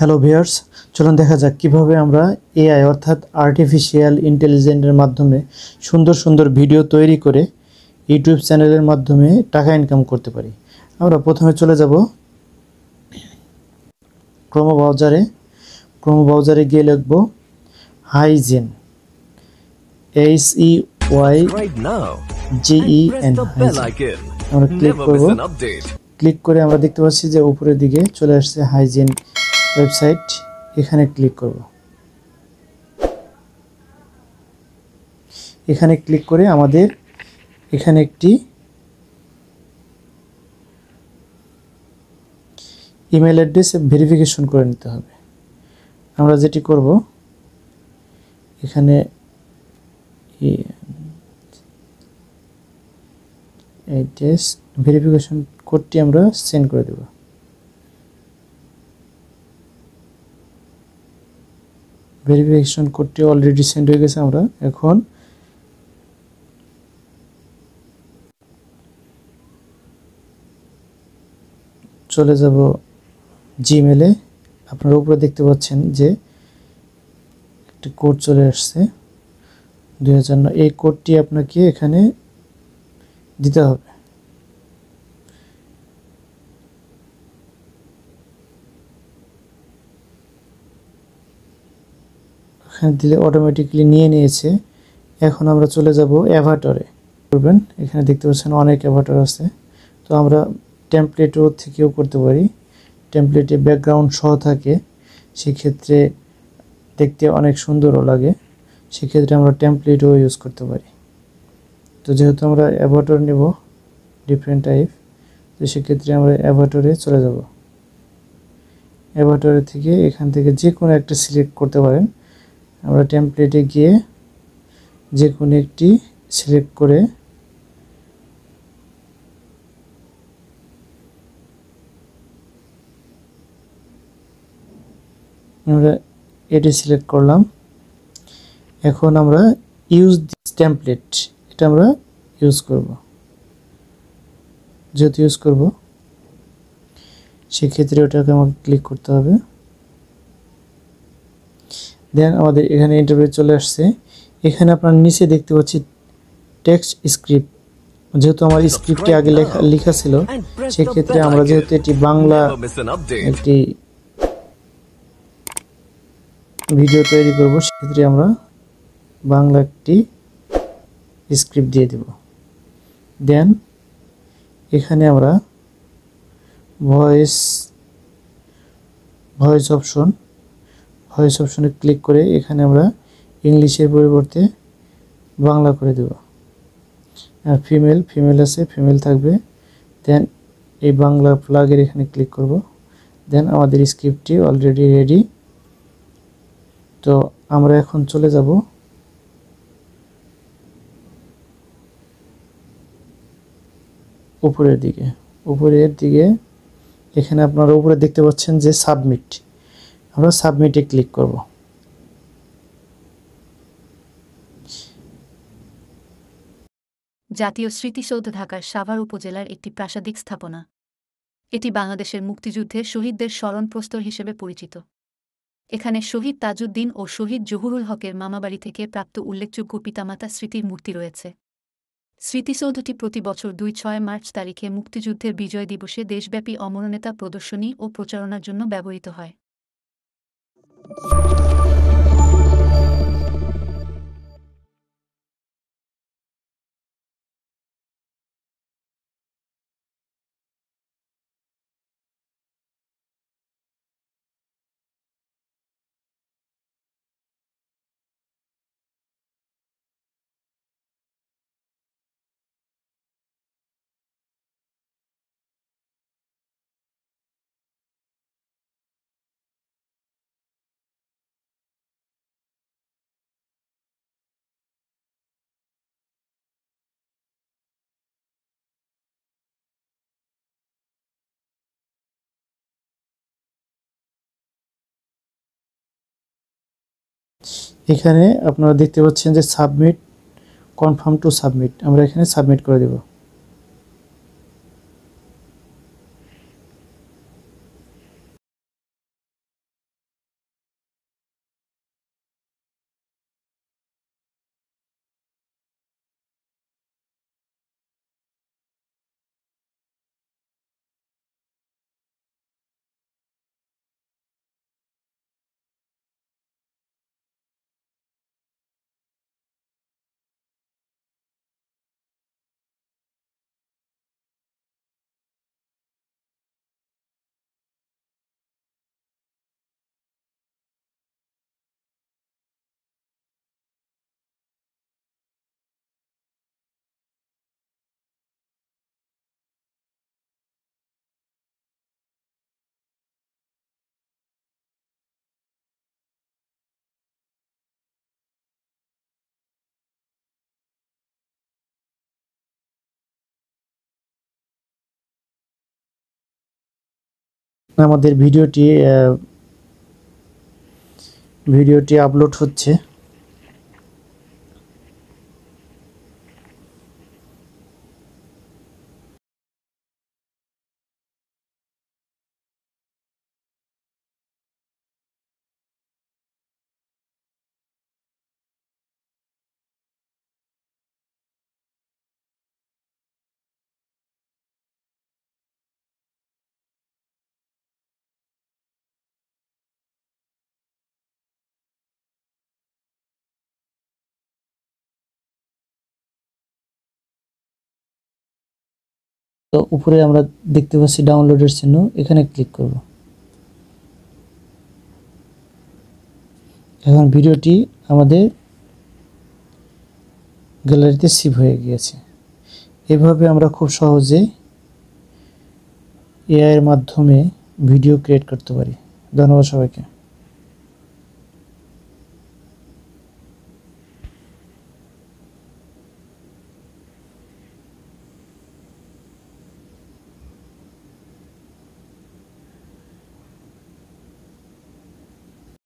Hello viewers, চলুন দেখা যাক কিভাবে আমরা এআই অর্থাৎ আর্টিফিশিয়াল ইন্টেলিজেন্সের মাধ্যমে সুন্দর সুন্দর ভিডিও তৈরি করে ইউটিউব চ্যানেলের মাধ্যমে টাকা ইনকাম করতে পারি। আমরা প্রথমে চলে যাব ক্রোম ব্রাউজারে গিয়ে লিখব হাইজেন, HEYGEN। আমরা ক্লিক করব। ক্লিক করে আমরা দেখতে পাচ্ছি যে উপরের দিকে চলে আসছে হাইজেন ওয়েবসাইট। এখানে ক্লিক করব। এখানে ক্লিক করে আমাদের এখানে একটি ইমেল অ্যাড্রেস ভেরিফিকেশন করে নিতে হবে। আমরা যেটি করব, এখানে অ্যাড্রেস ভেরিফিকেশন কোডটি আমরা সেন্ড করে দেব। ভেরিফিকেশন কোডটি অলরেডি সেন্ড হয়ে গেছে। আমরা এখন চলে যাব জিমেলে। আপনারা উপরে দেখতে পাচ্ছেন যে একটা কোড চলে আসছে 2009। এই কোডটি আপনাকে এখানে দিতে হবে। এখানে দিলে অটোমেটিক্যালি নিয়ে নিয়েছে। এখন আমরা চলে যাব অ্যাভাটারে করবেন। এখানে দেখতে পাচ্ছেন অনেক অ্যাভাটার আছে। তো আমরা টেমপ্লেটও থেকেও করতে পারি। টেমপ্লেটে ব্যাকগ্রাউন্ড সহ থাকে, সেক্ষেত্রে দেখতে অনেক সুন্দরও লাগে। সেক্ষেত্রে আমরা টেমপ্লেটও ইউজ করতে পারি। তো যেহেতু আমরা অ্যাভাটার নেব ডিফারেন্ট টাইপ, তো সেক্ষেত্রে আমরা অ্যাভাটারে চলে যাব। অ্যাভাটারে থেকে এখান থেকে যে কোনো একটা সিলেক্ট করতে পারেন। আমরা টেমপ্লেটে গিয়ে যে কোনো একটি সিলেক্ট করে আমরা এটি সিলেক্ট করলাম। এখন আমরা ইউজ দিস টেমপ্লেট, এটা আমরা ইউজ করব। যেহেতু ইউজ করব, সেক্ষেত্রে ওটাকে আমাকে ক্লিক করতে হবে। দেন আমাদের এখানে ইন্টারফেস চলে আসছে। এখানে আপনার নিচে দেখতে পাচ্ছি টেক্সট স্ক্রিপ্ট। যেহেতু আমার স্ক্রিপ্টে আগে লেখা ছিল, সেক্ষেত্রে আমরা যেহেতু এটি বাংলা একটি ভিডিও তৈরি করব, সেক্ষেত্রে আমরা বাংলা একটি স্ক্রিপ্ট দিয়ে দেব। দেন এখানে আমরা ভয়েস অপশনে ক্লিক করে এখানে আমরা ইংলিশের পরিবর্তে বাংলা করে দেব। আর ফিমেল আছে, ফিমেল থাকবে। দেন এই বাংলা ফ্ল্যাগের এখানে ক্লিক করব। দেন আমাদের স্ক্রিপ্টটি অলরেডি রেডি। তো আমরা এখন চলে যাব উপরের দিকে। এখানে আপনারা উপরে দেখতে পাচ্ছেন যে সাবমিট। আমরা সাবমিটে ক্লিক করব। জাতীয় স্মৃতিসৌধ ঢাকার সাভার উপজেলার একটি প্রাসাদিক স্থাপনা। এটি বাংলাদেশের মুক্তিযুদ্ধের শহীদদের স্মরণ প্রস্তর হিসেবে পরিচিত। এখানে শহীদ তাজউদ্দিন ও শহীদ জহুরুল হকের মামাবাড়ি থেকে প্রাপ্ত উল্লেখযোগ্য পিতামাতা স্মৃতির মূর্তি রয়েছে। স্মৃতিসৌধটি প্রতি বছর 2-6 মার্চ তারিখে মুক্তিযুদ্ধের বিজয় দিবসে দেশব্যাপী অমরণতা প্রদর্শনী ও প্রচারণার জন্য ব্যবহৃত হয়। এখানে আপনারা দেখতে পাচ্ছেন যে সাবমিট, কনফার্ম টু সাবমিট। আমরা এখানে সাবমিট করে দেব। আমাদের ভিডিওটি আপলোড হচ্ছে। তো উপরে আমরা দেখতে পাচ্ছি ডাউনলোডের চিহ্ন, এখানে ক্লিক করব। এখন ভিডিওটি আমাদের গ্যালারিতে সেভ হয়ে গিয়েছে। এভাবে আমরা খুব সহজে এআই এর মাধ্যমে ভিডিও ক্রিয়েট করতে পারি। ধন্যবাদ সবাইকে।